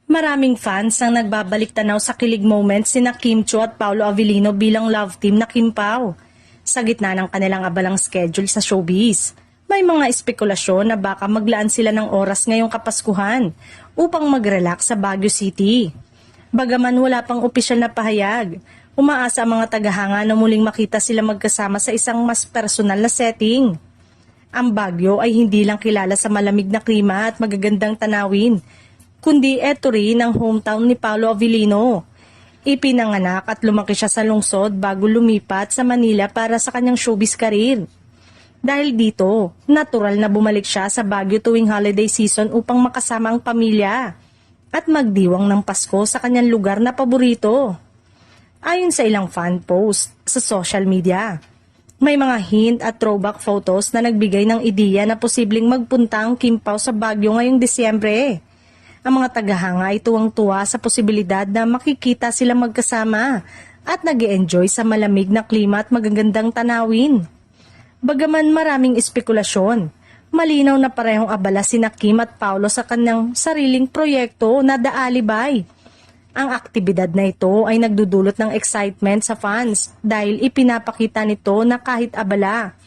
Maraming fans ang nagbabalik tanaw sa kilig moments sina Kim Chiu at Paolo Avellino bilang love team na Kim Pao. Sa gitna ng kanilang abalang schedule sa showbiz, may mga espekulasyon na baka maglaan sila ng oras ngayong Kapaskuhan upang mag-relax sa Baguio City. Bagaman wala pang opisyal na pahayag, umaasa ang mga tagahanga na muling makita sila magkasama sa isang mas personal na setting. Ang Baguio ay hindi lang kilala sa malamig na klima at magagandang tanawin, kundi eto rin ang hometown ni Paolo Avellino. Ipinanganak at lumaki siya sa lungsod bago lumipat sa Manila para sa kanyang showbiz career. Dahil dito, natural na bumalik siya sa Baguio tuwing holiday season upang makasama ang pamilya at magdiwang ng Pasko sa kanyang lugar na paborito. Ayon sa ilang fan post sa social media, may mga hint at throwback photos na nagbigay ng ideya na posibleng magpunta ang Kim Pao sa Baguio ngayong Disyembre. Ang mga tagahanga ay tuwang-tuwa sa posibilidad na makikita sila magkasama at nag-e-enjoy sa malamig na klima at magagandang tanawin. Bagaman maraming espekulasyon, malinaw na parehong abala sina Kim at Paolo sa kanyang sariling proyekto na The Alibay. Ang aktibidad na ito ay nagdudulot ng excitement sa fans dahil ipinapakita nito na kahit abala,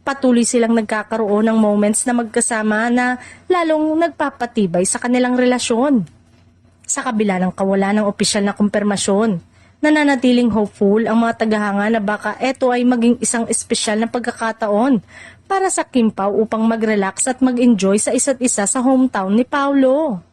patuloy silang nagkakaroon ng moments na magkasama na lalong nagpapatibay sa kanilang relasyon. Sa kabila ng kawalan ng opisyal na kumpirmasyon, nananatiling hopeful ang mga tagahanga na baka eto ay maging isang espesyal na pagkakataon para sa Kim Pao upang mag-relax at mag-enjoy sa isa't isa sa hometown ni Paolo.